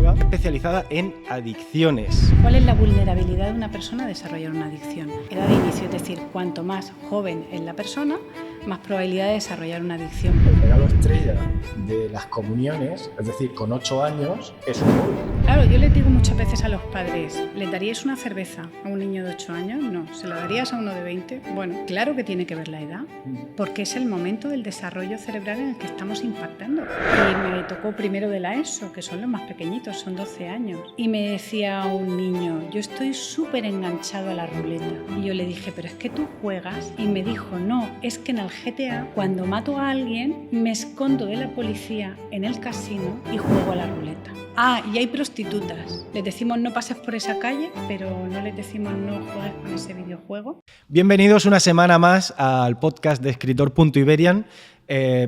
psicóloga especializada en adicciones. ¿Cuál es la vulnerabilidad de una persona a desarrollar una adicción? Edad de inicio, es decir, cuanto más joven es la persona, más probabilidad de desarrollar una adicción. El regalo estrella de las comuniones, es decir, con 8 años, es un móvil. Claro, yo les digo muchas veces a los padres, ¿les daríais una cerveza a un niño de 8 años? No. ¿Se la darías a uno de 20? Bueno, claro que tiene que ver la edad, porque es el momento del desarrollo cerebral en el que estamos impactando. Y me tocó primero de la ESO, que son los más pequeñitos, son 12 años. Y me decía un niño, yo estoy súper enganchado a la ruleta. Y yo le dije, pero es que tú juegas. Y me dijo, no, es que en el GTA, cuando mato a alguien, me escondo de la policía en el casino y juego a la ruleta. Ah, y hay prostitutas. Les decimos no pases por esa calle, pero no les decimos no juegues con ese videojuego. Bienvenidos una semana más al podcast de Escritor.Iberian.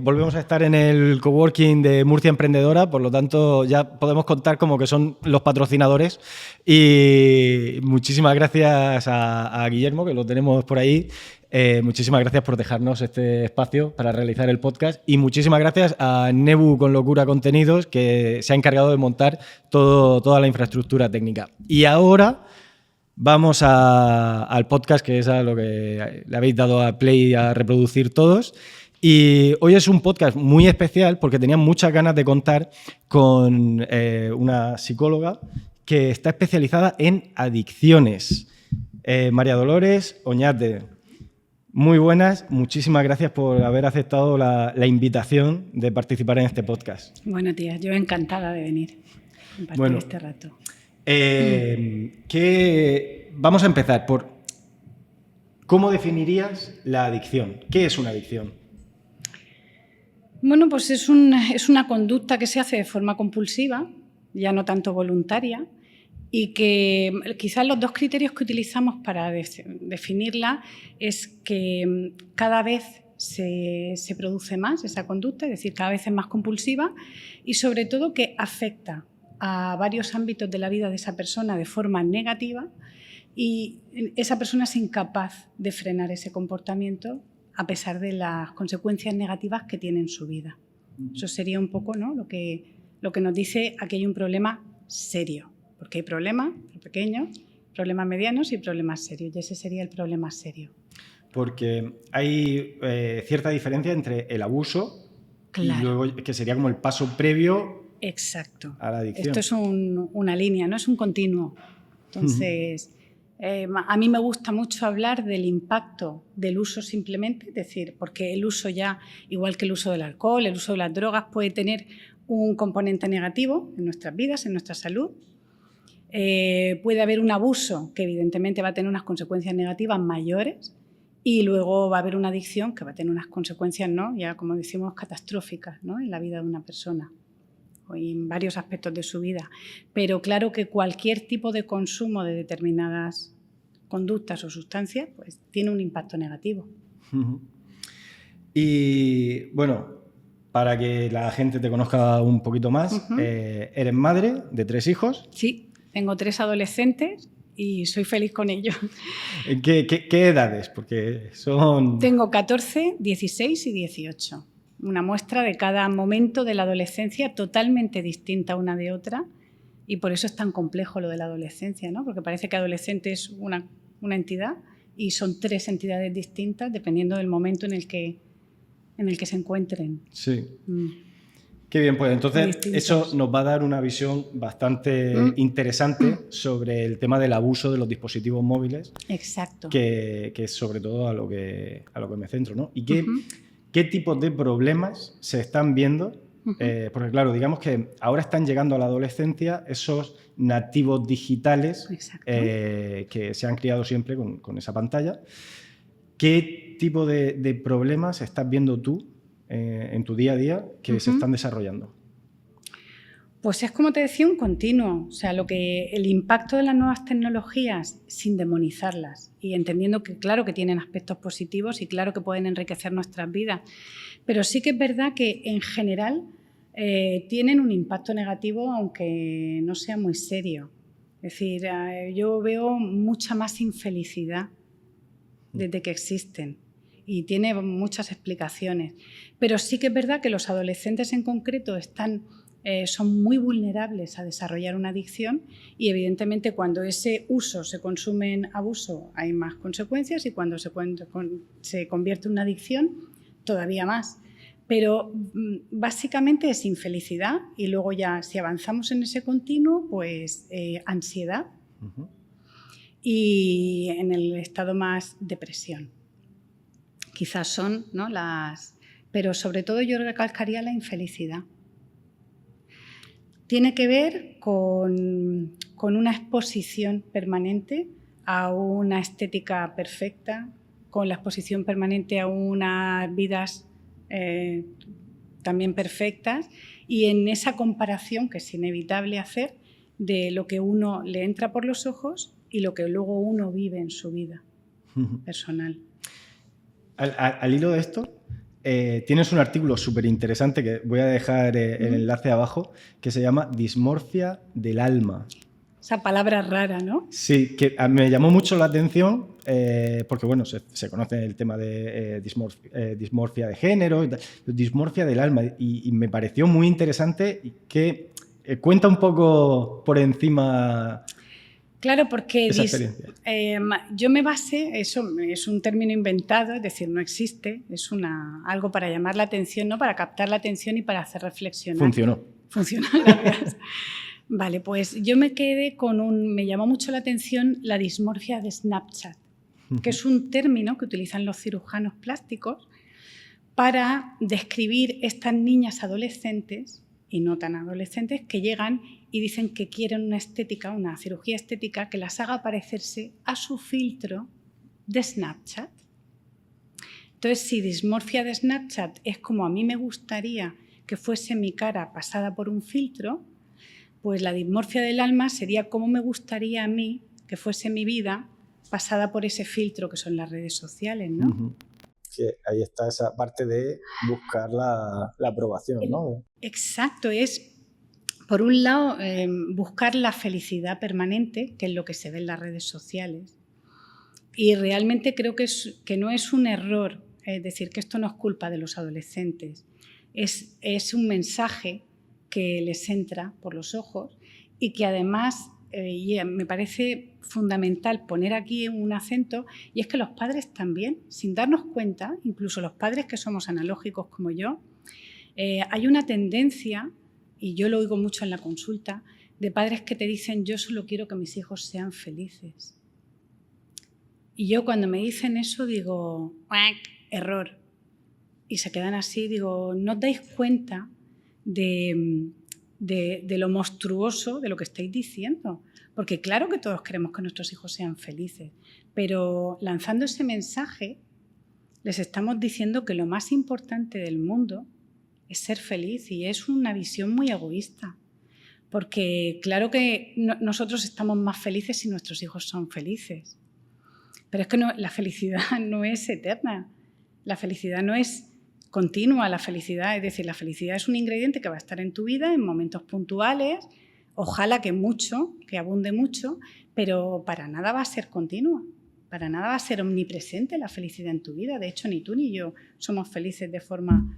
Volvemos a estar en el coworking de Murcia Emprendedora, por lo tanto ya podemos contar como que son los patrocinadores. Y muchísimas gracias a Guillermo, que lo tenemos por ahí. Muchísimas gracias por dejarnos este espacio para realizar el podcast y muchísimas gracias a Nebu con Locura Contenidos, que se ha encargado de montar toda la infraestructura técnica. Y ahora vamos al podcast, que es a lo que le habéis dado a play y a reproducir todos. Y hoy es un podcast muy especial porque tenía muchas ganas de contar con una psicóloga que está especializada en adicciones, María Dolores Oñate. Muy buenas, muchísimas gracias por haber aceptado la invitación de participar en este podcast. Bueno, tía, yo encantada de venir a compartir este rato. Vamos a empezar por ¿cómo definirías la adicción? ¿Qué es una adicción? Bueno, pues es una conducta que se hace de forma compulsiva, ya no tanto voluntaria, y que quizás los dos criterios que utilizamos para definirla es que cada vez se produce más esa conducta, es decir, cada vez es más compulsiva y sobre todo que afecta a varios ámbitos de la vida de esa persona de forma negativa y esa persona es incapaz de frenar ese comportamiento a pesar de las consecuencias negativas que tiene en su vida. Eso sería un poco, ¿no?, lo que nos dice que hay un problema serio. Porque hay problemas pequeños, problemas medianos y problemas serios. Y ese sería el problema serio. Porque hay cierta diferencia entre el abuso claro. Y luego que sería como el paso previo. Exacto. A la adicción. Esto es una línea, no es un continuo. Entonces, a mí me gusta mucho hablar del impacto del uso simplemente, es decir, porque el uso ya, igual que el uso del alcohol, el uso de las drogas, puede tener un componente negativo en nuestras vidas, en nuestra salud. Puede haber un abuso que evidentemente va a tener unas consecuencias negativas mayores y luego va a haber una adicción que va a tener unas consecuencias, ¿no?, ya como decimos, catastróficas, ¿no?, en la vida de una persona o en varios aspectos de su vida. Pero claro que cualquier tipo de consumo de determinadas conductas o sustancias pues tiene un impacto negativo. Y bueno, para que la gente te conozca un poquito más, eres madre de 3 hijos. Sí. Tengo 3 adolescentes y soy feliz con ellos. ¿Qué edades? Porque son... Tengo 14, 16 y 18. Una muestra de cada momento de la adolescencia totalmente distinta una de otra y por eso es tan complejo lo de la adolescencia, ¿no? Porque parece que adolescente es una entidad y son 3 entidades distintas dependiendo del momento en el que se encuentren. Sí. Qué bien, pues entonces eso nos va a dar una visión bastante interesante sobre el tema del abuso de los dispositivos móviles. Exacto. Que es sobre todo a lo que me centro, ¿no? ¿Y qué tipos de problemas se están viendo? Porque claro, digamos que ahora están llegando a la adolescencia esos nativos digitales que se han criado siempre con esa pantalla. ¿Qué tipo de problemas estás viendo tú en tu día a día que se están desarrollando? Pues es, como te decía, un continuo. O sea, el impacto de las nuevas tecnologías sin demonizarlas y entendiendo que claro que tienen aspectos positivos y claro que pueden enriquecer nuestras vidas, pero sí que es verdad que en general tienen un impacto negativo aunque no sea muy serio. Es decir, yo veo mucha más infelicidad desde que existen. Y tiene muchas explicaciones. Pero sí que es verdad que los adolescentes en concreto están son muy vulnerables a desarrollar una adicción y evidentemente cuando ese uso se consume en abuso hay más consecuencias y cuando se convierte en una adicción todavía más. Pero básicamente es infelicidad y luego ya si avanzamos en ese continuo, pues ansiedad y en el estado más depresión. Quizás son, ¿no?, pero sobre todo yo recalcaría la infelicidad. Tiene que ver con una exposición permanente a una estética perfecta, con la exposición permanente a unas vidas también perfectas y en esa comparación que es inevitable hacer de lo que uno le entra por los ojos y lo que luego uno vive en su vida personal. Al hilo de esto, tienes un artículo súper interesante que voy a dejar el enlace abajo, que se llama Dismorfia del alma. Esa palabra rara, ¿no? Sí, que me llamó mucho la atención porque, bueno, se conoce el tema de dismorfia de género, dismorfia del alma, y me pareció muy interesante y que cuenta un poco por encima. Claro, porque esa experiencia. Yo me basé, eso es un término inventado, es decir, no existe, es algo para llamar la atención, ¿no?, para captar la atención y para hacer reflexionar. Funcionó, gracias. Vale, pues yo me quedé me llamó mucho la atención la dismorfia de Snapchat, que es un término que utilizan los cirujanos plásticos para describir estas niñas adolescentes y no tan adolescentes que llegan y dicen que quieren una estética, una cirugía estética que las haga parecerse a su filtro de Snapchat. Entonces, si dismorfia de Snapchat es como a mí me gustaría que fuese mi cara pasada por un filtro, pues la dismorfia del alma sería como me gustaría a mí que fuese mi vida pasada por ese filtro que son las redes sociales, ¿no? Que ahí está esa parte de buscar la aprobación, ¿no? Exacto, es por un lado buscar la felicidad permanente, que es lo que se ve en las redes sociales, y realmente creo que no es un error, es decir, que esto no es culpa de los adolescentes, es un mensaje que les entra por los ojos y que además me parece fundamental poner aquí un acento, y es que los padres también, sin darnos cuenta, incluso los padres que somos analógicos como yo, hay una tendencia, y yo lo oigo mucho en la consulta, de padres que te dicen yo solo quiero que mis hijos sean felices. Y yo cuando me dicen eso digo, error. Y se quedan así, digo, ¿no os dais cuenta de lo monstruoso de lo que estáis diciendo? Porque claro que todos queremos que nuestros hijos sean felices, pero lanzando ese mensaje les estamos diciendo que lo más importante del mundo es ser feliz, y es una visión muy egoísta. Porque claro que nosotros estamos más felices si nuestros hijos son felices. Pero es que la felicidad no es eterna, la felicidad no es continua, la felicidad, es decir, la felicidad es un ingrediente que va a estar en tu vida en momentos puntuales, ojalá que mucho, que abunde mucho, pero para nada va a ser continua, para nada va a ser omnipresente la felicidad en tu vida. De hecho, ni tú ni yo somos felices de forma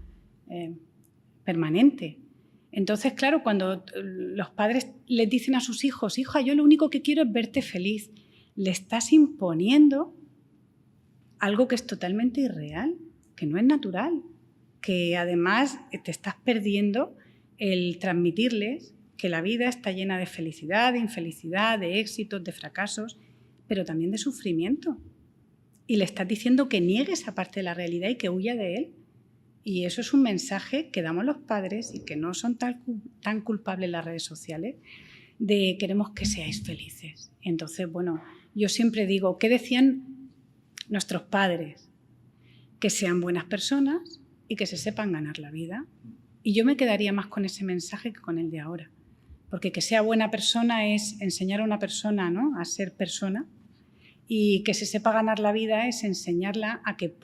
permanente. Entonces, claro, cuando los padres les dicen a sus hijos, hija, yo lo único que quiero es verte feliz, le estás imponiendo algo que es totalmente irreal, que no es natural, que además te estás perdiendo el transmitirles que la vida está llena de felicidad, de infelicidad, de éxitos, de fracasos, pero también de sufrimiento. Y le estás diciendo que niegue esa parte de la realidad y que huya de él. Y eso es un mensaje que damos los padres y que no son tan culpables las redes sociales, de queremos que seáis felices. Entonces, bueno, yo siempre digo, ¿qué decían nuestros padres? Que sean buenas personas y que se sepan ganar la vida. Y yo me quedaría más con ese mensaje que con el de ahora. Porque que sea buena persona es enseñar a una persona, ¿no?, a ser persona, y que se sepa ganar la vida es enseñarla a que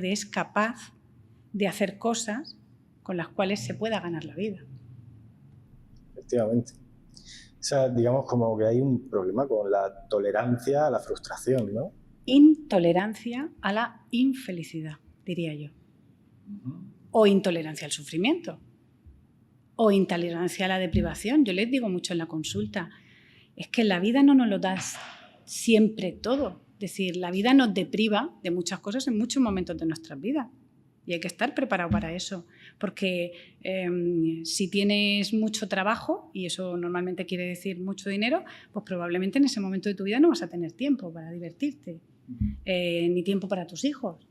es capaz de hacer cosas con las cuales se pueda ganar la vida. Efectivamente. O sea, digamos como que hay un problema con la tolerancia a la frustración, ¿no? Intolerancia a la infelicidad, diría yo. O intolerancia al sufrimiento. O intolerancia a la deprivación. Yo les digo mucho en la consulta, es que la vida no nos lo da siempre todo. Es decir, la vida nos depriva de muchas cosas en muchos momentos de nuestras vidas. Y hay que estar preparado para eso. Porque si tienes mucho trabajo, y eso normalmente quiere decir mucho dinero, pues probablemente en ese momento de tu vida no vas a tener tiempo para divertirte, ni tiempo para tus hijos.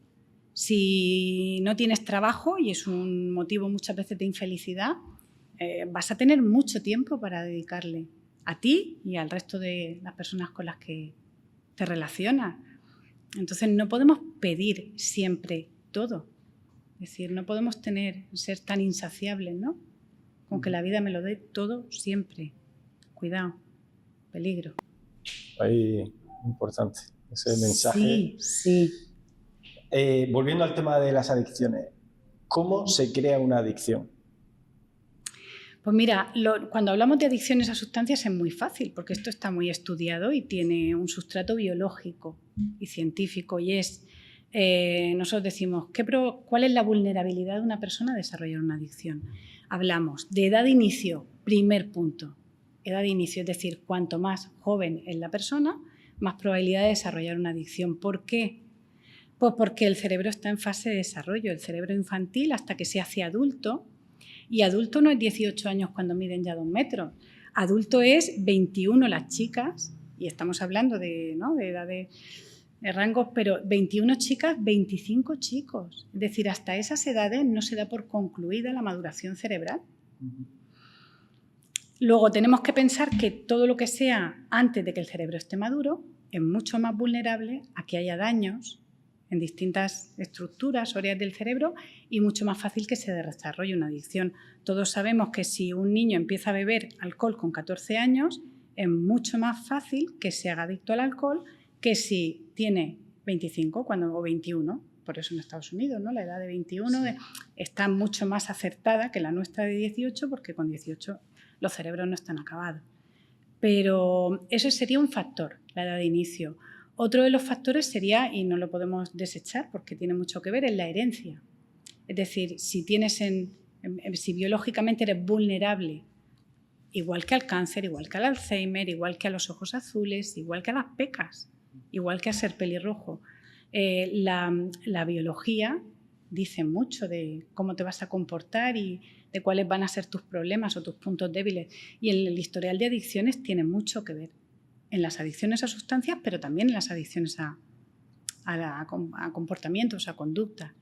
Si no tienes trabajo, y es un motivo muchas veces de infelicidad, vas a tener mucho tiempo para dedicarle a ti y al resto de las personas con las que te relacionas. Entonces no podemos pedir siempre todo. Es decir, no podemos ser tan insaciables, ¿no? Con que la vida me lo dé todo siempre. Cuidado, peligro. Ahí, importante, ese mensaje. Sí, sí. Volviendo al tema de las adicciones, ¿cómo se crea una adicción? Pues mira, cuando hablamos de adicciones a sustancias es muy fácil, porque esto está muy estudiado y tiene un sustrato biológico y científico, y es, nosotros decimos, ¿cuál es la vulnerabilidad de una persona a desarrollar una adicción? Hablamos de edad de inicio, primer punto, edad de inicio, es decir, cuanto más joven es la persona, más probabilidad de desarrollar una adicción. ¿Por qué? Pues porque el cerebro está en fase de desarrollo, el cerebro infantil hasta que se hace adulto. Y adulto no es 18 años cuando miden ya 2 metros. Adulto es 21 las chicas, y estamos hablando de, ¿no?, de edades, de rangos, pero 21 chicas, 25 chicos. Es decir, hasta esas edades no se da por concluida la maduración cerebral. Luego tenemos que pensar que todo lo que sea antes de que el cerebro esté maduro es mucho más vulnerable a que haya daños en distintas estructuras, áreas del cerebro, y mucho más fácil que se desarrolle una adicción. Todos sabemos que si un niño empieza a beber alcohol con 14 años, es mucho más fácil que se haga adicto al alcohol que si tiene 25 o 21. Por eso en Estados Unidos, ¿no?, la edad de 21 está mucho más acertada que la nuestra de 18, porque con 18 los cerebros no están acabados. Pero eso sería un factor, la edad de inicio. Otro de los factores sería, y no lo podemos desechar porque tiene mucho que ver, es la herencia. Es decir, si biológicamente eres vulnerable, igual que al cáncer, igual que al Alzheimer, igual que a los ojos azules, igual que a las pecas, igual que a ser pelirrojo, la biología dice mucho de cómo te vas a comportar y de cuáles van a ser tus problemas o tus puntos débiles. Y el historial de adicciones tiene mucho que ver en las adicciones a sustancias, pero también en las adicciones a comportamientos, a conductas.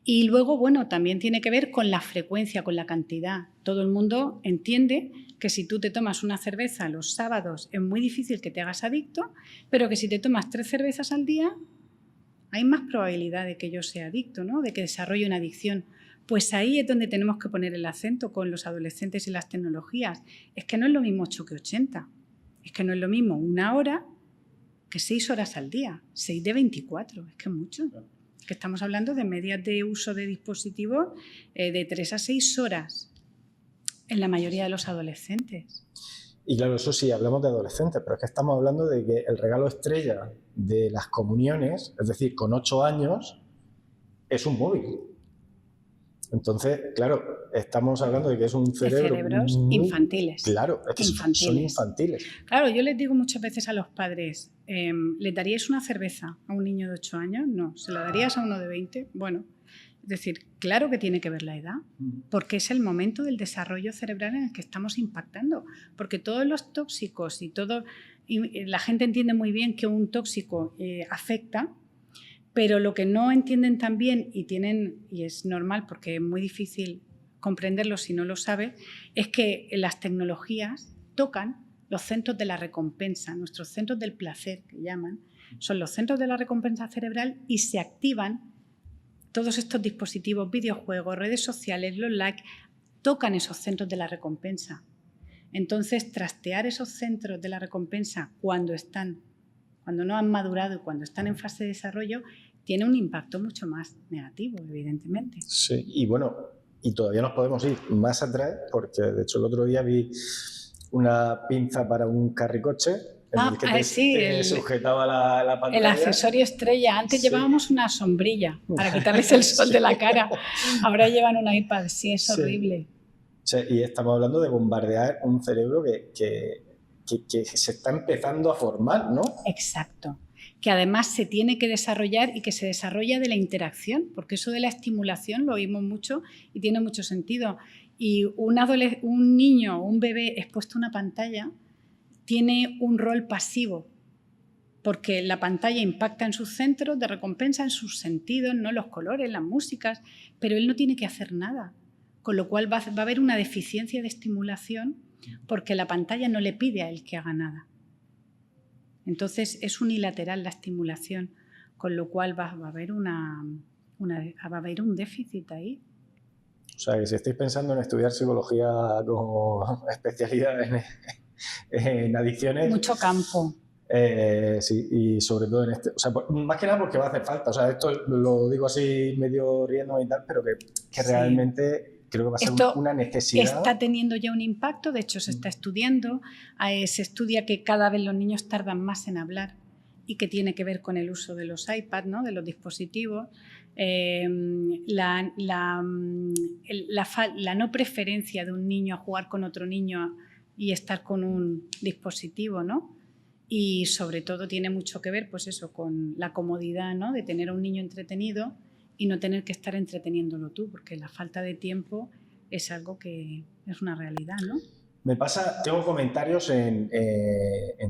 Y luego, bueno, también tiene que ver con la frecuencia, con la cantidad. Todo el mundo entiende que si tú te tomas una cerveza los sábados es muy difícil que te hagas adicto, pero que si te tomas 3 cervezas al día hay más probabilidad de que yo sea adicto, ¿no?, de que desarrolle una adicción. Pues ahí es donde tenemos que poner el acento con los adolescentes y las tecnologías. Es que no es lo mismo 8 que 80. Es que no es lo mismo 1 hora que 6 horas al día, 6 de 24, es que es mucho. Es que estamos hablando de medias de uso de dispositivos de 3 a 6 horas en la mayoría de los adolescentes. Y claro, eso sí, hablamos de adolescentes, pero es que estamos hablando de que el regalo estrella de las comuniones, es decir, con 8 años, es un móvil. Entonces, claro, estamos hablando de que es un cerebro... De cerebros infantiles. Claro, es que son infantiles. Claro, yo les digo muchas veces a los padres, ¿le daríais una cerveza a un niño de 8 años? No. ¿Se la darías a uno de 20? Bueno, es decir, claro que tiene que ver la edad, porque es el momento del desarrollo cerebral en el que estamos impactando. Porque todos los tóxicos y la gente entiende muy bien que un tóxico afecta, pero lo que no entienden tan bien y es normal porque es muy difícil comprenderlo si no lo sabes, es que las tecnologías tocan los centros de la recompensa, nuestros centros del placer, que llaman, son los centros de la recompensa cerebral, y se activan todos estos dispositivos, videojuegos, redes sociales, los likes, tocan esos centros de la recompensa. Entonces, trastear esos centros de la recompensa cuando no han madurado y cuando están en fase de desarrollo, tiene un impacto mucho más negativo, evidentemente. Sí, y bueno, y todavía nos podemos ir más atrás, porque de hecho el otro día vi una pinza para un carricoche en el que te sujetaba la pantalla. El accesorio estrella. Antes llevábamos una sombrilla para quitarles el sol de la cara. Ahora llevan un iPad. Sí, es horrible. sea, y estamos hablando de bombardear un cerebro que se está empezando a formar, ¿no? Exacto. Que además se tiene que desarrollar y que se desarrolla de la interacción, porque eso de la estimulación lo oímos mucho y tiene mucho sentido. Y un niño o un bebé expuesto a una pantalla tiene un rol pasivo, porque la pantalla impacta en sus centros de recompensa, en sus sentidos, ¿no? Los colores, las músicas, pero él no tiene que hacer nada, con lo cual va a haber una deficiencia de estimulación porque la pantalla no le pide a él que haga nada. Entonces es unilateral la estimulación, con lo cual va a haber un déficit ahí. O sea, que si estáis pensando en estudiar psicología como especialidad en adicciones... Mucho campo. Sí, y sobre todo en este... O sea, más que nada porque va a hacer falta. O sea, esto lo digo así medio riendo y tal, pero que sí, realmente... Creo que va a ser una necesidad. Está teniendo ya un impacto, de hecho se está estudiando. Se estudia que cada vez los niños tardan más en hablar y que tiene que ver con el uso de los iPads, ¿no? De los dispositivos. La no preferencia de un niño a jugar con otro niño y estar con un dispositivo, ¿no? Y sobre todo tiene mucho que ver, pues eso, con la comodidad, ¿no? De tener a un niño entretenido y no tener que estar entreteniéndolo tú, porque la falta de tiempo es algo que es una realidad, ¿no? Me pasa, tengo comentarios en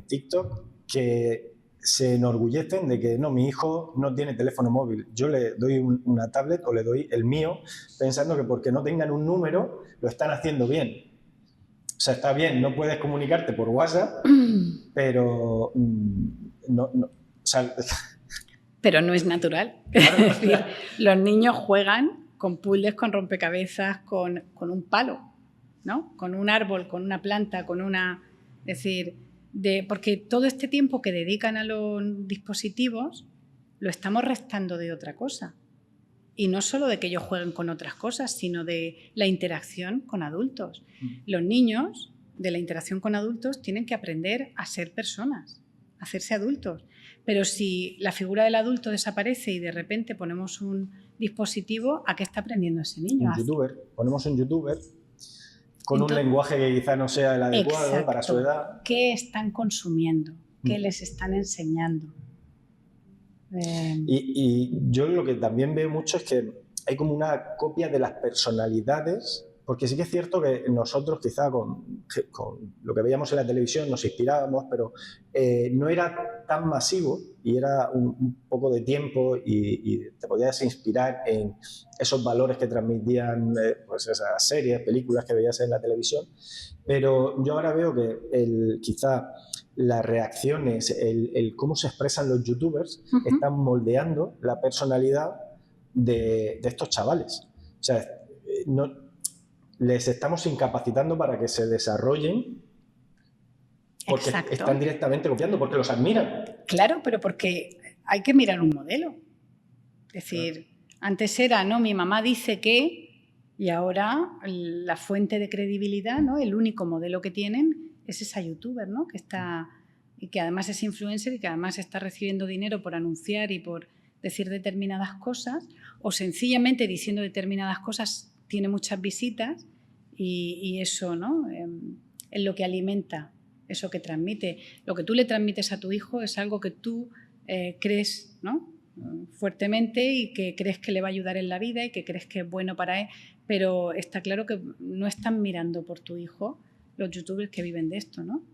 TikTok que se enorgullecen de que no, mi hijo no tiene teléfono móvil. Yo le doy una tablet o le doy el mío pensando que porque no tengan un número lo están haciendo bien. O sea, está bien, no puedes comunicarte por WhatsApp, pero no, o sea, pero no es natural. Claro, es decir, los niños juegan con puzzles, con rompecabezas, con un palo, ¿no? Con un árbol, con una planta, con una... Es decir, porque todo este tiempo que dedican a los dispositivos lo estamos restando de otra cosa. Y no solo de que ellos jueguen con otras cosas, sino de la interacción con adultos. Los niños, de la interacción con adultos, tienen que aprender a ser personas, a hacerse adultos. Pero si la figura del adulto desaparece y de repente ponemos un dispositivo, ¿a qué está aprendiendo ese niño? Un youtuber, ponemos un youtuber con un lenguaje que quizá no sea el adecuado. Exacto, para su edad. ¿Qué están consumiendo? ¿Qué les están enseñando? Y yo lo que también veo mucho es que hay como una copia de las personalidades, porque sí que es cierto que nosotros quizá con lo que veíamos en la televisión nos inspirábamos, pero no era tan masivo y era un poco de tiempo y te podías inspirar en esos valores que transmitían pues esas series, películas que veías en la televisión. Pero yo ahora veo que quizá las reacciones, el cómo se expresan los youtubers, están moldeando la personalidad de estos chavales. O sea, les estamos incapacitando para que se desarrollen porque Exacto. Están directamente copiando, porque los admiran. Claro, pero porque hay que mirar un modelo. Es decir, antes era, ¿no? Mi mamá dice que, y ahora la fuente de credibilidad, ¿no? El único modelo que tienen es esa youtuber, ¿no? Y que además es influencer y que además está recibiendo dinero por anunciar y por decir determinadas cosas, o sencillamente diciendo determinadas cosas tiene muchas visitas y eso, ¿no? Es lo que alimenta, eso que transmite. Lo que tú le transmites a tu hijo es algo que tú crees, ¿no? Fuertemente y que crees que le va a ayudar en la vida y que crees que es bueno para él, pero está claro que no están mirando por tu hijo los youtubers que viven de esto, ¿no?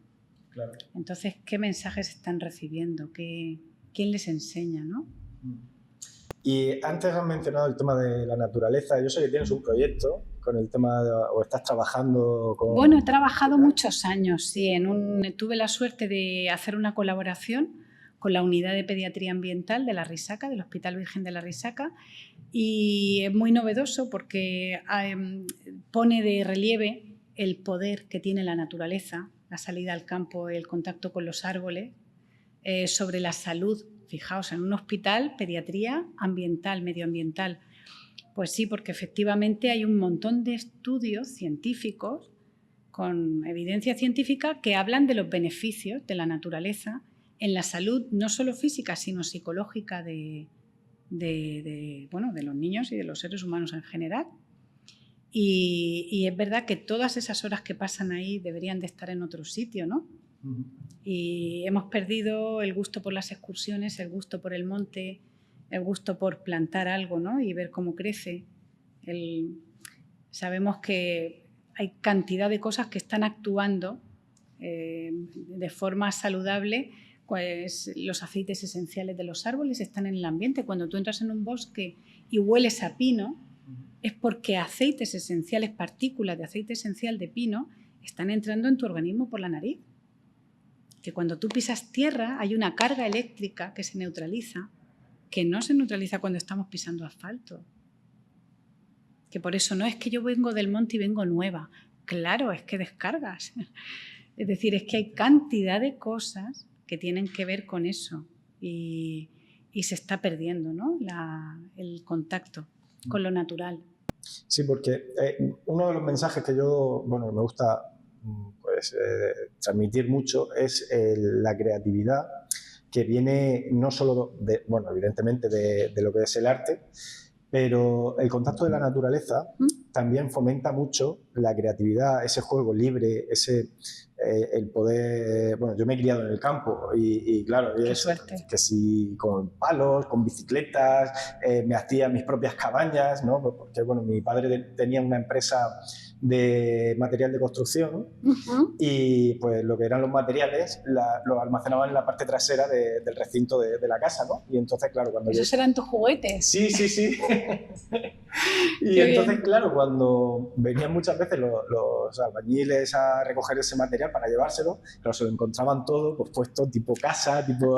Claro. Entonces, ¿qué mensajes están recibiendo? ¿Quién les enseña, no? Y antes has mencionado el tema de la naturaleza. Yo sé que tienes un proyecto con el tema o estás trabajando con... Bueno, he trabajado muchos años, sí. Tuve la suerte de hacer una colaboración con la Unidad de Pediatría Ambiental de La Risaca, del Hospital Virgen de La Risaca, y es muy novedoso porque pone de relieve el poder que tiene la naturaleza, la salida al campo, el contacto con los árboles, sobre la salud. Fijaos, en un hospital, pediatría ambiental, medioambiental. Pues sí, porque efectivamente hay un montón de estudios científicos con evidencia científica que hablan de los beneficios de la naturaleza en la salud, no solo física, sino psicológica de los niños y de los seres humanos en general. Y es verdad que todas esas horas que pasan ahí deberían de estar en otro sitio, ¿no? Y hemos perdido el gusto por las excursiones, el gusto por el monte, el gusto por plantar algo, ¿no? Y ver cómo crece. Sabemos que hay cantidad de cosas que están actuando de forma saludable. Pues los aceites esenciales de los árboles están en el ambiente. Cuando tú entras en un bosque y hueles a pino, es porque aceites esenciales, partículas de aceite esencial de pino, están entrando en tu organismo por la nariz. Que cuando tú pisas tierra hay una carga eléctrica que se neutraliza, que no se neutraliza cuando estamos pisando asfalto. Que por eso no es que yo vengo del monte y vengo nueva. Claro, es que descargas. Es decir, es que hay cantidad de cosas que tienen que ver con eso y se está perdiendo, ¿no? El contacto con lo natural. Sí, porque uno de los mensajes que yo, bueno, me gusta pues, transmitir mucho es la creatividad que viene no solo de, bueno, evidentemente de lo que es el arte, pero el contacto de la naturaleza también fomenta mucho la creatividad, ese juego libre, el poder... Bueno, yo me he criado en el campo y claro, Qué suerte. Que si con palos, con bicicletas, me hacía mis propias cabañas, ¿no? Porque bueno, mi padre tenía una empresa de material de construcción y pues lo que eran los materiales los almacenaban en la parte trasera del recinto de la casa, ¿no? Y entonces, claro, cuando ¿Esos eran tus juguetes? Sí. Y entonces, claro, cuando venían muchas veces los albañiles a recoger ese material para llevárselo, claro, se lo encontraban todo pues, puesto tipo casa, tipo...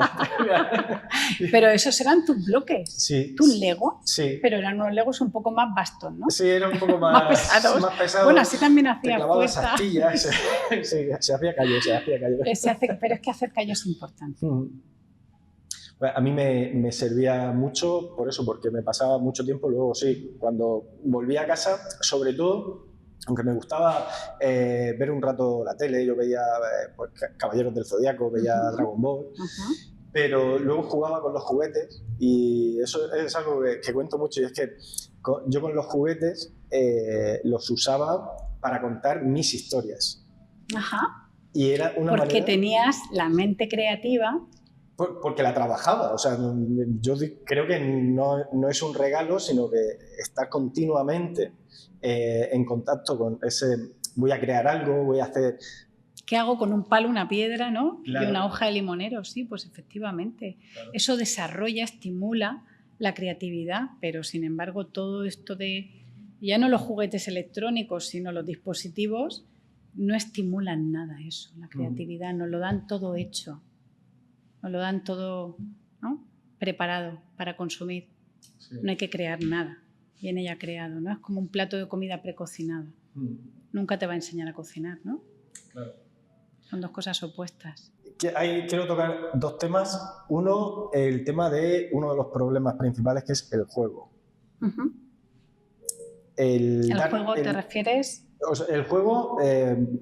Pero esos eran tus bloques, sí, tus Lego, sí. Pero eran unos Legos un poco más vastos, ¿no? Sí, era un poco más pesados. Más pesado. Bueno, así también hacía fuerza. Sí, se hacía callo. Pero es que hacer callo es importante. A mí me servía mucho por eso, porque me pasaba mucho tiempo luego, sí, cuando volvía a casa, sobre todo, aunque me gustaba ver un rato la tele, yo veía pues, Caballeros del Zodíaco, veía Dragon Ball, pero luego jugaba con los juguetes y eso es algo que cuento mucho y es que yo con los juguetes los usaba para contar mis historias. Ajá. Y era una Porque manera... tenías la mente creativa. Porque la trabajaba, o sea, yo creo que no es un regalo, sino que estar continuamente en contacto con ese, voy a crear algo, voy a hacer... ¿Qué hago con un palo, una piedra, ¿no? Claro. Y una hoja de limonero, sí, pues efectivamente. Claro. Eso desarrolla, estimula la creatividad, pero sin embargo todo esto de, ya no los juguetes electrónicos, sino los dispositivos, no estimulan nada eso, la creatividad, nos lo dan todo hecho. Nos lo dan todo, ¿no? Preparado para consumir. Sí. No hay que crear nada, viene ya creado, ¿no? Es como un plato de comida precocinada. Nunca te va a enseñar a cocinar, ¿no? Claro. Son dos cosas opuestas. Quiero tocar dos temas. Uno, el tema de uno de los problemas principales, que es el juego. ¿El juego te refieres? O sea, el juego,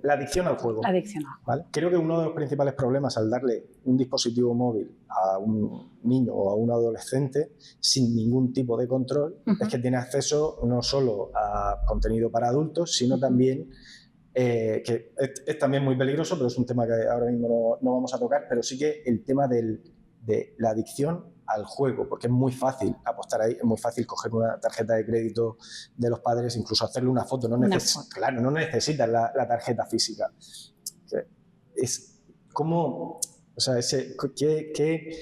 la adicción al juego. La adicción al juego. ¿Vale? Creo que uno de los principales problemas al darle un dispositivo móvil a un niño o a un adolescente sin ningún tipo de control es que tiene acceso no solo a contenido para adultos, sino también, que es también muy peligroso, pero es un tema que ahora mismo no vamos a tocar, pero sí que el tema de la adicción al juego, porque es muy fácil apostar ahí, es muy fácil coger una tarjeta de crédito de los padres, incluso hacerle una foto. Claro, no necesitas la tarjeta física. Es como, o sea, ¿qué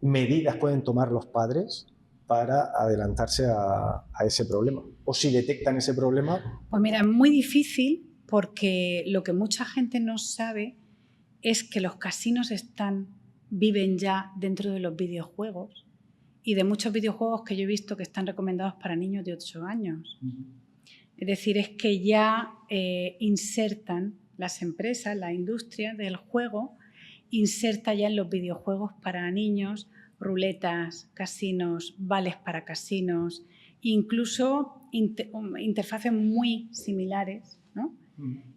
medidas pueden tomar los padres para adelantarse a ese problema? O si detectan ese problema... Pues mira, es muy difícil porque lo que mucha gente no sabe es que los casinos viven ya dentro de los videojuegos y de muchos videojuegos que yo he visto que están recomendados para niños de 8 años. Es decir, es que ya insertan las empresas, la industria del juego, inserta ya en los videojuegos para niños ruletas, casinos, vales para casinos, incluso interfaces muy similares, ¿no?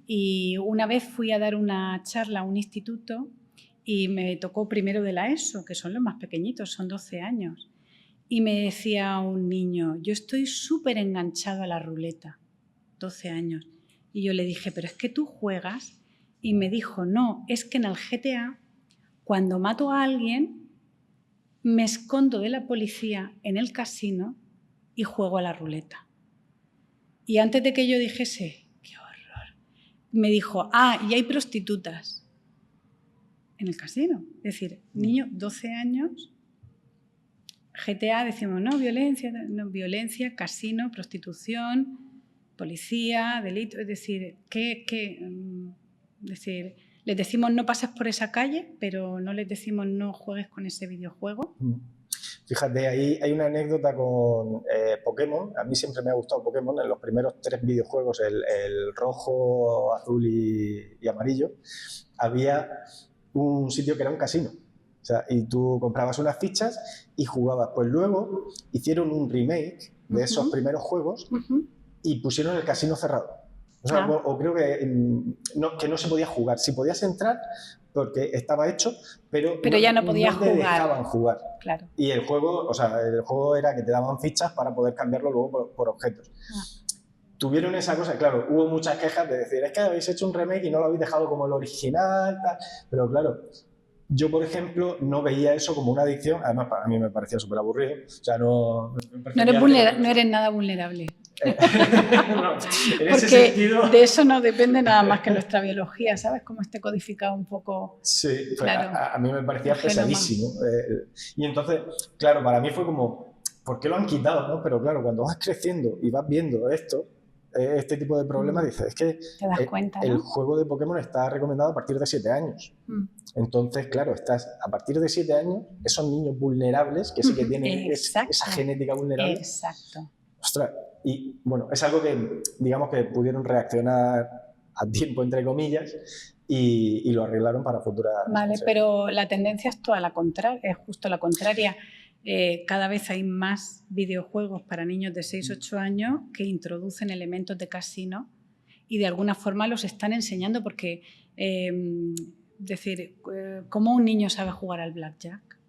Y una vez fui a dar una charla a un instituto y me tocó primero de la ESO, que son los más pequeñitos, son 12 años. Y me decía un niño, yo estoy súper enganchado a la ruleta. 12 años. Y yo le dije, pero es que tú juegas. Y me dijo, no, es que en el GTA, cuando mato a alguien, me escondo de la policía en el casino y juego a la ruleta. Y antes de que yo dijese, qué horror, me dijo, y hay prostitutas en el casino. Es decir, niño, 12 años, GTA, decimos, no, violencia, casino, prostitución, policía, delito. Es decir, les decimos no pases por esa calle, pero no les decimos no juegues con ese videojuego. Fíjate, ahí hay una anécdota con Pokémon. A mí siempre me ha gustado Pokémon. En los primeros 3 videojuegos, el rojo, azul y amarillo, había un sitio que era un casino. O sea, y tú comprabas unas fichas y jugabas. Pues luego hicieron un remake de esos primeros juegos y pusieron el casino cerrado. O sea, o creo que no se podía jugar. Sí podías entrar porque estaba hecho, pero ya no podías jugar. No te dejaban jugar. Claro. Y el juego era que te daban fichas para poder cambiarlo luego por objetos. Tuvieron esa cosa, claro, hubo muchas quejas de decir, es que habéis hecho un remake y no lo habéis dejado como el original, tal. Pero claro, yo, por ejemplo, no veía eso como una adicción. Además, para mí me parecía súper aburrido. O sea, no eres nada vulnerable. No, en ese porque sentido... de eso no depende nada más que nuestra biología, ¿sabes? Cómo esté codificado un poco. Sí, pues claro, a mí me parecía pesadísimo. Y entonces, claro, para mí fue como, ¿por qué lo han quitado? ¿No? Pero claro, cuando vas creciendo y vas viendo este tipo de problemas, dices, es que te das cuenta, ¿no? El juego de Pokémon está recomendado a partir de 7 años. Entonces, claro, a partir de 7 años, esos niños vulnerables, que sí que tienen esa genética vulnerable. Exacto. Ostras, y bueno, es algo que, digamos, que pudieron reaccionar a tiempo, entre comillas, y lo arreglaron para futuras... Vale, pero la tendencia es toda la contraria, es justo la contraria. Cada vez hay más videojuegos para niños de 6-8 años que introducen elementos de casino y de alguna forma los están enseñando porque, ¿cómo un niño sabe jugar al blackjack?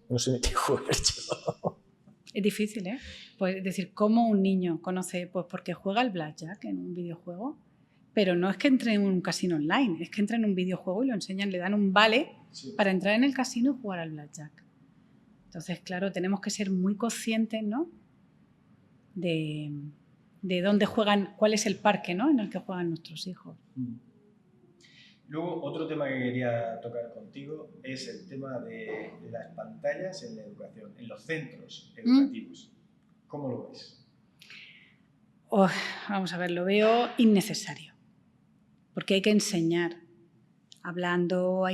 No sé ni qué jugar yo. Es difícil, ¿eh? Pues, es decir, ¿cómo un niño conoce? Pues porque juega al blackjack en un videojuego. Pero no es que entre en un casino online, es que entra en un videojuego y lo enseñan, le dan un vale para entrar en el casino y jugar al blackjack. Entonces, claro, tenemos que ser muy conscientes, ¿no? De dónde juegan, cuál es el parque, ¿no? En el que juegan nuestros hijos. Luego, otro tema que quería tocar contigo es el tema de las pantallas en la educación, en los centros educativos. ¿Cómo lo ves? Vamos a ver, lo veo innecesario. Porque hay que enseñar, hablando,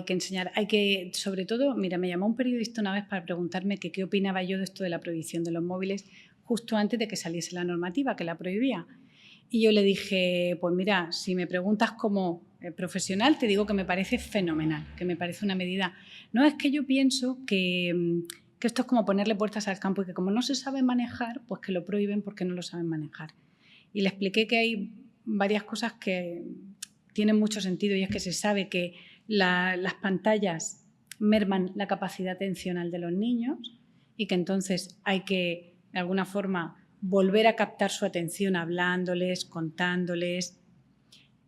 sobre todo, mira, me llamó un periodista una vez para preguntarme qué opinaba yo de esto de la prohibición de los móviles justo antes de que saliese la normativa que la prohibía. Y yo le dije, pues mira, si me preguntas como profesional, te digo que me parece fenomenal, que me parece una medida. No, es que yo pienso que esto es como ponerle puertas al campo y que como no se sabe manejar, pues que lo prohíben porque no lo saben manejar. Y le expliqué que hay varias cosas que tienen mucho sentido y es que se sabe que las pantallas merman la capacidad atencional de los niños y que entonces hay que, de alguna forma, volver a captar su atención hablándoles, contándoles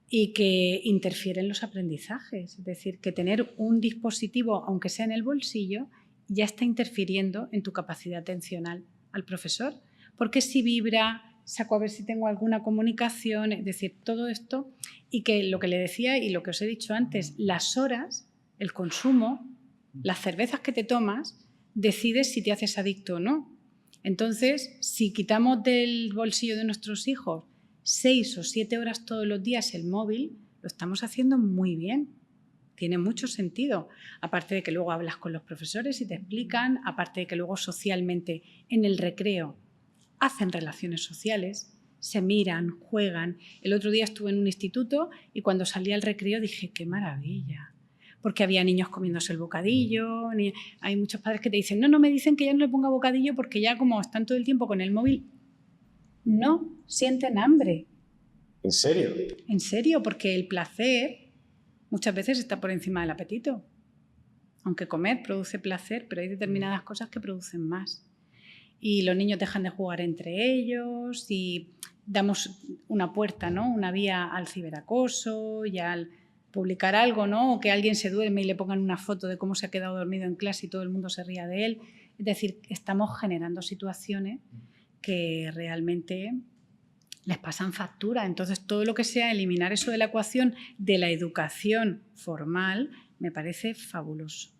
y que interfieren los aprendizajes. Es decir, que tener un dispositivo, aunque sea en el bolsillo, ya está interfiriendo en tu capacidad atencional al profesor. Porque si vibra, saco a ver si tengo alguna comunicación, es decir, todo esto. Y que lo que le decía y lo que os he dicho antes, las horas, el consumo, las cervezas que te tomas, decides si te haces adicto o no. Entonces, si quitamos del bolsillo de nuestros hijos 6 o 7 horas todos los días el móvil, lo estamos haciendo muy bien. Tiene mucho sentido. Aparte de que luego hablas con los profesores y te explican, aparte de que luego socialmente en el recreo hacen relaciones sociales, se miran, juegan. El otro día estuve en un instituto y cuando salí al recreo dije, ¡qué maravilla! Porque había niños comiéndose el bocadillo. Hay muchos padres que te dicen, no me dicen que ya no le ponga bocadillo porque ya como están todo el tiempo con el móvil, no sienten hambre. ¿En serio? En serio, porque el placer muchas veces está por encima del apetito. Aunque comer produce placer, pero hay determinadas cosas que producen más. Y los niños dejan de jugar entre ellos y damos una puerta, ¿no? Una vía al ciberacoso y al publicar algo, ¿no? O que alguien se duerme y le pongan una foto de cómo se ha quedado dormido en clase y todo el mundo se ría de él. Es decir, estamos generando situaciones que realmente les pasan factura. Entonces, todo lo que sea eliminar eso de la ecuación de la educación formal me parece fabuloso.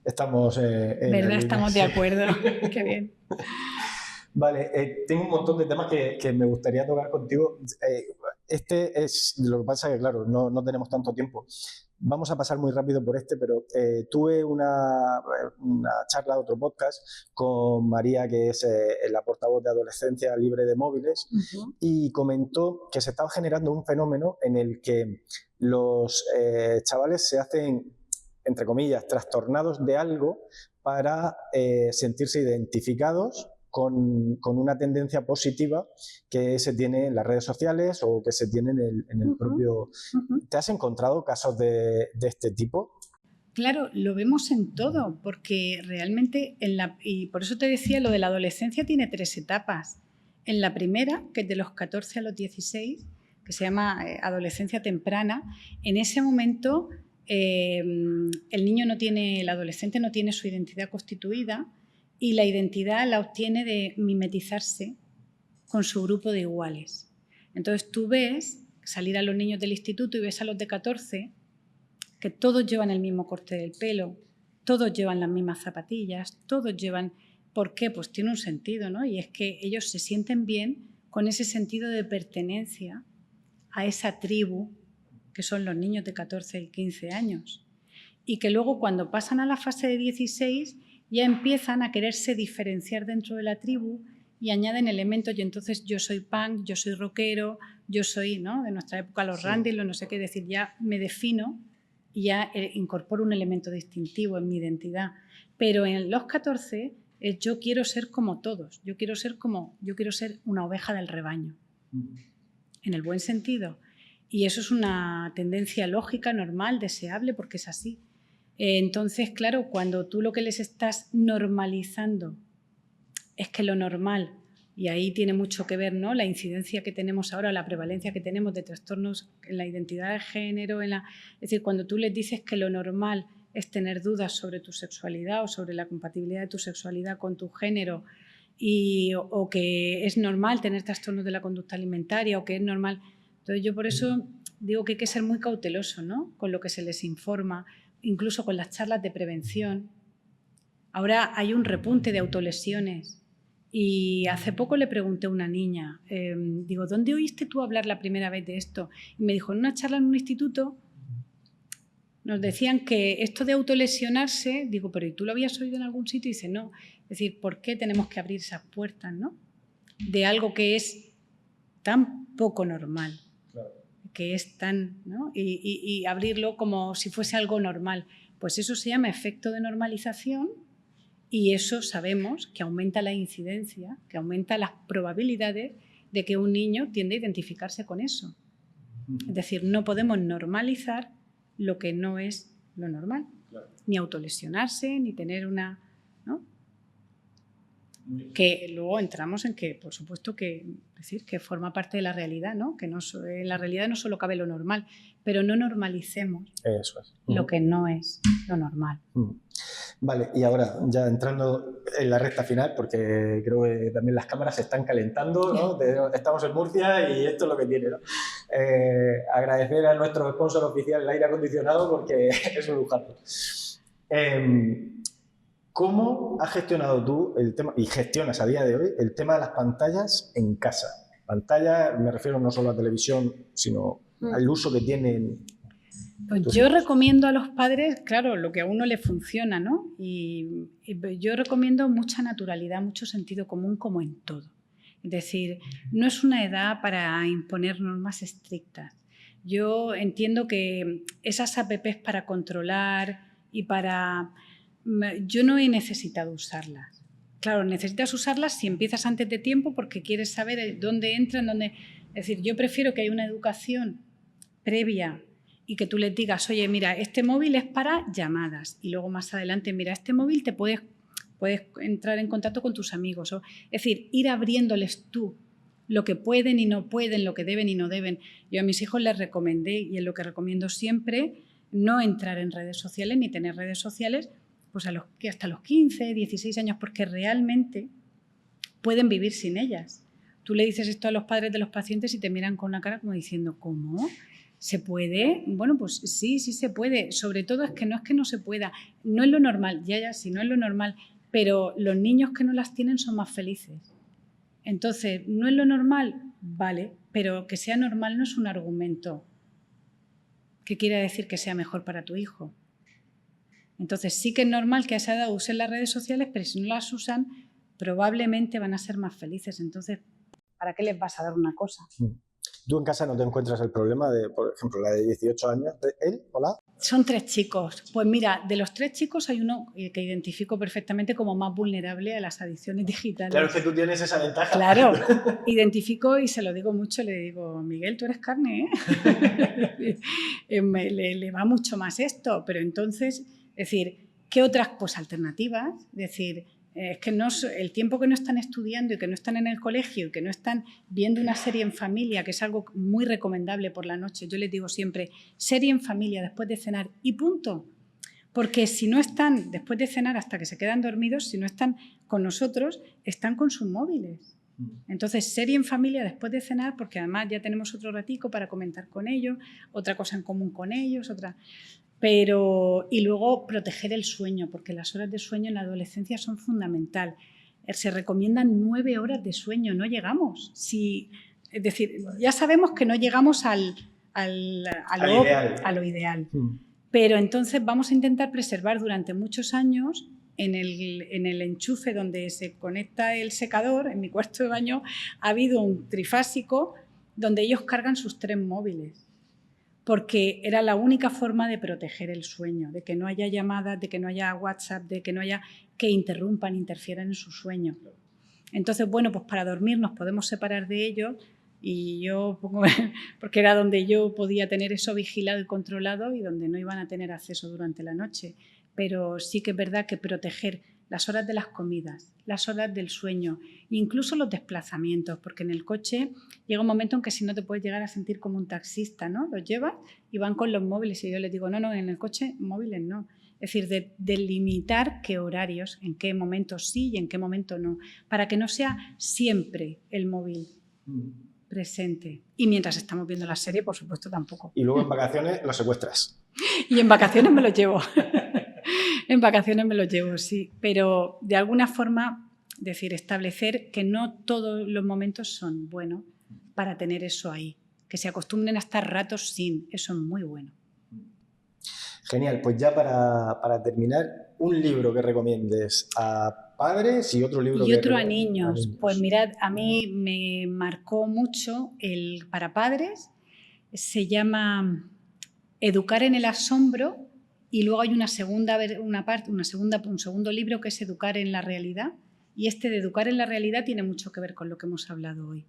Estamos en ¿Verdad? Estamos de acuerdo. Qué bien. Vale, tengo un montón de temas que me gustaría tocar contigo. Este es, lo que pasa es que, claro, no tenemos tanto tiempo. Vamos a pasar muy rápido por pero tuve una charla, otro podcast, con María, que es la portavoz de Adolescencia Libre de Móviles, y comentó que se estaba generando un fenómeno en el que los chavales se hacen, entre comillas, trastornados de algo para sentirse identificados con una tendencia positiva que se tiene en las redes sociales o que se tiene en el propio... ¿Te has encontrado casos de este tipo? Claro, lo vemos en todo, porque realmente, y por eso te decía, lo de la adolescencia tiene 3 etapas. En la primera, que es de los 14 a los 16, que se llama adolescencia temprana, en ese momento el adolescente no tiene su identidad constituida, y la identidad la obtiene de mimetizarse con su grupo de iguales. Entonces tú ves salir a los niños del instituto y ves a los de 14 que todos llevan el mismo corte del pelo, todos llevan las mismas zapatillas, todos llevan... ¿Por qué? Pues tiene un sentido, ¿no? Y es que ellos se sienten bien con ese sentido de pertenencia a esa tribu que son los niños de 14 y 15 años. Y que luego cuando pasan a la fase de 16 ya empiezan a quererse diferenciar dentro de la tribu y añaden elementos, y entonces yo soy punk, yo soy rockero, yo soy, ¿no?, de nuestra época los Randy, los no sé qué, decir, ya me defino y ya incorporo un elemento distintivo en mi identidad. Pero en los 14 yo quiero ser como todos, yo quiero ser una oveja del rebaño, en el buen sentido. Y eso es una tendencia lógica, normal, deseable, porque es así. Entonces, claro, cuando tú lo que les estás normalizando es que lo normal, y ahí tiene mucho que ver, ¿no?, la incidencia que tenemos ahora, la prevalencia que tenemos de trastornos en la identidad de género, es decir, cuando tú les dices que lo normal es tener dudas sobre tu sexualidad o sobre la compatibilidad de tu sexualidad con tu género, o que es normal tener trastornos de la conducta alimentaria, o que es normal... Entonces yo por eso digo que hay que ser muy cauteloso, ¿no?, con lo que se les informa, incluso con las charlas de prevención. Ahora hay un repunte de autolesiones y hace poco le pregunté a una niña, digo, ¿dónde oíste tú hablar la primera vez de esto? Y me dijo, en una charla en un instituto nos decían que esto de autolesionarse, digo, pero ¿y tú lo habías oído en algún sitio? Y dice, no. Es decir, ¿por qué tenemos que abrir esas puertas, ¿no?, de algo que es tan poco normal? Claro. Que es tan, ¿no?, y abrirlo como si fuese algo normal. Pues eso se llama efecto de normalización y eso sabemos que aumenta la incidencia, que aumenta las probabilidades de que un niño tienda a identificarse con eso. Es decir, no podemos normalizar lo que no es lo normal. Claro. Ni autolesionarse, ni tener una... ¿no? Que luego entramos en que, por supuesto, que forma parte de la realidad, ¿no?, que en la realidad no solo cabe lo normal, pero no normalicemos eso es. Lo que no es lo normal. Vale, y ahora ya entrando en la recta final, porque creo que también las cámaras se están calentando, ¿no? Estamos en Murcia y esto es lo que tiene, ¿no? Agradecer a nuestro sponsor oficial, el aire acondicionado, porque es un lujazo. ¿Cómo has gestionado tú el tema, y gestionas a día de hoy, el tema de las pantallas en casa? Pantalla, me refiero no solo a televisión, sino al uso que tienen. Pues yo recomiendo a los padres, claro, lo que a uno le funciona, ¿no? Y yo recomiendo mucha naturalidad, mucho sentido común, como en todo. Es decir, no es una edad para imponer normas estrictas. Yo entiendo que esas apps para controlar y para... Yo no he necesitado usarlas. Claro, necesitas usarlas si empiezas antes de tiempo porque quieres saber dónde entran, dónde... Es decir, yo prefiero que haya una educación previa y que tú les digas, oye, mira, este móvil es para llamadas, y luego más adelante, mira, este móvil te puedes puedes entrar en contacto con tus amigos. Es decir, ir abriéndoles tú lo que pueden y no pueden, lo que deben y no deben. Yo a mis hijos les recomendé, y es lo que recomiendo siempre, no entrar en redes sociales ni tener redes sociales pues hasta los 15, 16 años, porque realmente pueden vivir sin ellas. Tú le dices esto a los padres de los pacientes y te miran con una cara como diciendo, ¿cómo? ¿Se puede? Bueno, pues sí se puede. Sobre todo es que no se pueda. No es lo normal, sí, no es lo normal, pero los niños que no las tienen son más felices. Entonces, ¿no es lo normal? Vale, pero que sea normal no es un argumento que quiera decir que sea mejor para tu hijo. Entonces, sí que es normal que a esa edad usen las redes sociales, pero si no las usan, probablemente van a ser más felices. Entonces, ¿para qué les vas a dar una cosa? ¿Tú en casa no te encuentras el problema de, por ejemplo, la de 18 años? ¿Él? ¿Hola? Son 3 chicos. Pues mira, de los 3 chicos hay uno que identifico perfectamente como más vulnerable a las adicciones digitales. Claro, es que tú tienes esa ventaja. Claro, identifico y se lo digo mucho, le digo, Miguel, tú eres carne, ¿eh? le va mucho más esto, pero entonces, es decir, ¿qué otras alternativas? Es decir, es que el tiempo que no están estudiando y que no están en el colegio y que no están viendo una serie en familia, que es algo muy recomendable por la noche, yo les digo siempre, serie en familia después de cenar y punto. Porque si no están después de cenar hasta que se quedan dormidos, si no están con nosotros, están con sus móviles. Entonces, serie en familia después de cenar, porque además ya tenemos otro ratico para comentar con ellos, otra cosa en común con ellos, y luego proteger el sueño, porque las horas de sueño en la adolescencia son fundamental. Se recomiendan 9 horas de sueño, no llegamos. Es decir, ya sabemos que no llegamos a lo ideal. Pero entonces vamos a intentar preservar durante muchos años en el enchufe donde se conecta el secador, en mi cuarto de baño, ha habido un trifásico donde ellos cargan sus 3 móviles. Porque era la única forma de proteger el sueño, de que no haya llamadas, de que no haya WhatsApp, de que no haya que interfieran en su sueño. Entonces, bueno, pues para dormir nos podemos separar de ellos y yo porque era donde yo podía tener eso vigilado y controlado y donde no iban a tener acceso durante la noche. Pero sí que es verdad que proteger las horas de las comidas, las horas del sueño, incluso los desplazamientos, porque en el coche llega un momento en que si no te puedes llegar a sentir como un taxista, ¿no? Los llevas y van con los móviles y yo les digo, no, en el coche móviles no. Es decir, de limitar qué horarios, en qué momento sí y en qué momento no, para que no sea siempre el móvil presente. Y mientras estamos viendo la serie, por supuesto, tampoco. Y luego en vacaciones los secuestras. Y en vacaciones me los llevo. En vacaciones me los llevo, sí. Pero de alguna forma, establecer que no todos los momentos son buenos para tener eso ahí. Que se acostumbren a estar ratos sin. Eso es muy bueno. Genial. Pues ya para terminar, un libro que recomiendes a padres y otro libro y otro a niños. Pues mirad, a mí me marcó mucho el para padres. Se llama Educar en el asombro. Y luego hay un segundo libro que es Educar en la realidad. Y este de Educar en la realidad tiene mucho que ver con lo que hemos hablado hoy.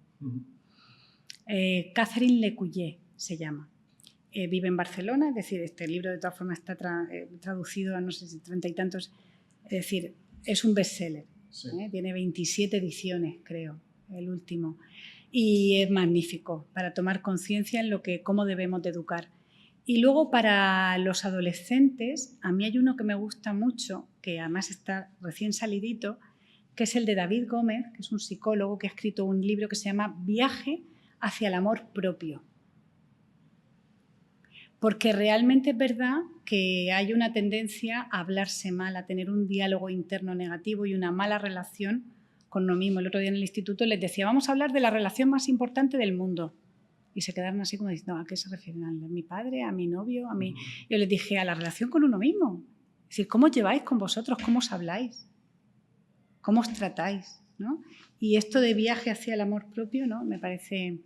Catherine Lecuyer se llama. Vive en Barcelona, es decir, este libro de todas formas está traducido a no sé si 30 y tantos. Es decir, es un bestseller. Sí. Tiene 27 ediciones, creo, el último. Y es magnífico para tomar conciencia en cómo debemos de educar. Y luego para los adolescentes, a mí hay uno que me gusta mucho, que además está recién salidito, que es el de David Gómez, que es un psicólogo que ha escrito un libro que se llama Viaje hacia el amor propio. Porque realmente es verdad que hay una tendencia a hablarse mal, a tener un diálogo interno negativo y una mala relación con uno mismo. El otro día en el instituto les decía, vamos a hablar de la relación más importante del mundo. Y se quedaron así como diciendo, ¿a qué se refieren? ¿A mi padre? ¿A mi novio? ¿A mí? Yo les dije, a la relación con uno mismo. Es decir, ¿cómo os lleváis con vosotros? ¿Cómo os habláis? ¿Cómo os tratáis? ¿No? Y esto de viaje hacia el amor propio, ¿no? Me parece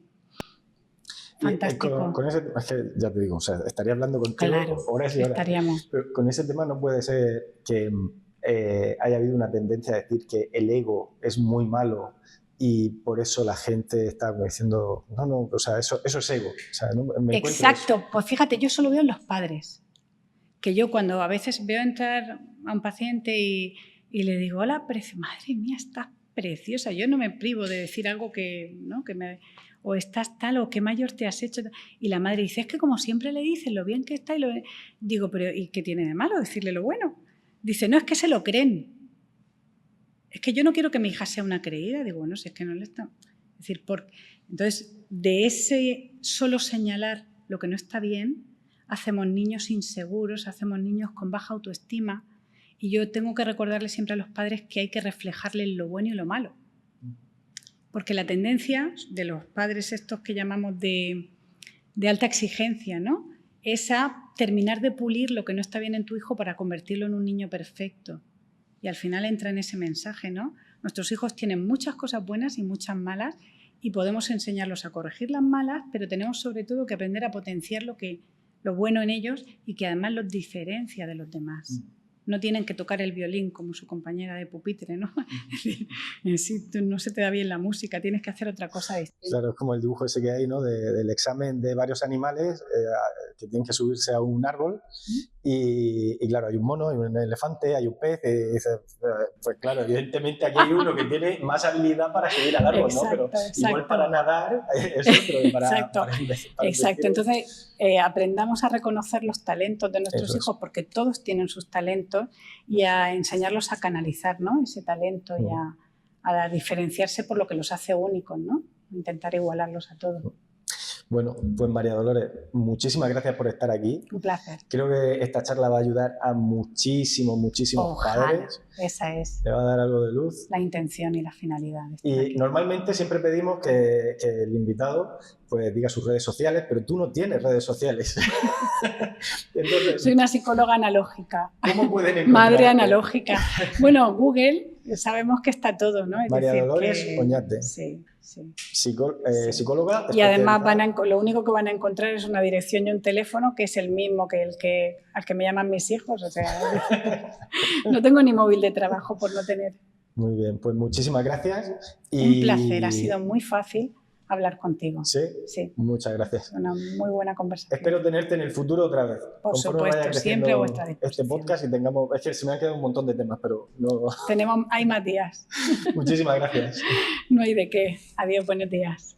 fantástico. Con ese tema, es que ya te digo, estaría hablando contigo horas y horas. Estaríamos. Pero con ese tema no puede ser que haya habido una tendencia a decir que el ego es muy malo y por eso la gente está diciendo, no, o sea, eso es ego. O sea, no, exacto, pues fíjate, yo solo veo en los padres. Que yo cuando a veces veo entrar a un paciente y Y le digo, hola, madre mía, estás preciosa. Yo no me privo de decir algo que, ¿no? que me... O estás tal, o qué mayor te has hecho. Y la madre dice, es que como siempre le dices lo bien que está. Digo, pero ¿y qué tiene de malo decirle lo bueno? Dice, no, es que se lo creen. Es que yo no quiero que mi hija sea una creída. Digo, bueno, si es que no le está... Es decir, entonces, de ese solo señalar lo que no está bien, hacemos niños inseguros, hacemos niños con baja autoestima. Y yo tengo que recordarle siempre a los padres que hay que reflejarles lo bueno y lo malo. Porque la tendencia de los padres estos que llamamos de alta exigencia, ¿no? Es a terminar de pulir lo que no está bien en tu hijo para convertirlo en un niño perfecto. Y al final entra en ese mensaje, ¿no? Nuestros hijos tienen muchas cosas buenas y muchas malas y podemos enseñarlos a corregir las malas, pero tenemos sobre todo que aprender a potenciar lo bueno en ellos y que además los diferencia de los demás. No tienen que tocar el violín como su compañera de pupitre, ¿no? Si no se te da bien la música, tienes que hacer otra cosa distinta. Claro, es como el dibujo ese que hay, ¿no? Del examen de varios animales que tienen que subirse a un árbol y claro, hay un mono, hay un elefante, hay un pez y dices, pues claro, evidentemente aquí hay uno que tiene más habilidad para subir al árbol, exacto, ¿no? Pero exacto. igual para nadar es otro. Exacto. Exacto. Entonces, aprendamos a reconocer los talentos de nuestros hijos, porque todos tienen sus talentos, y a enseñarlos a canalizar, ¿no? Ese talento y a diferenciarse por lo que los hace únicos, ¿no? Intentar igualarlos a todos. Bueno, pues María Dolores, muchísimas gracias por estar aquí. Un placer. Creo que esta charla va a ayudar a muchísimos padres. Esa es. Le va a dar algo de luz. La intención y la finalidad. Y normalmente siempre pedimos que el invitado pues diga sus redes sociales, pero tú no tienes redes sociales. Entonces, soy una psicóloga analógica. ¿Cómo pueden encontrarte? Madre analógica. Bueno, Google, sabemos que está todo, ¿no? Es María decir, Dolores Oñate. Sí, sí. Psicóloga. Y además lo único que van a encontrar es una dirección y un teléfono que es el mismo que al que me llaman mis hijos. O sea, no tengo ni móvil de trabajo por no tener. Muy bien, pues muchísimas gracias. Un placer, ha sido muy fácil hablar contigo. ¿Sí? Sí. Muchas gracias. Una muy buena conversación. Espero tenerte en el futuro otra vez. Por supuesto, siempre a vuestra disposición. Este podcast y tengamos... Es que se me han quedado un montón de temas, pero no... Hay más días. Muchísimas gracias. No hay de qué. Adiós, buenos días.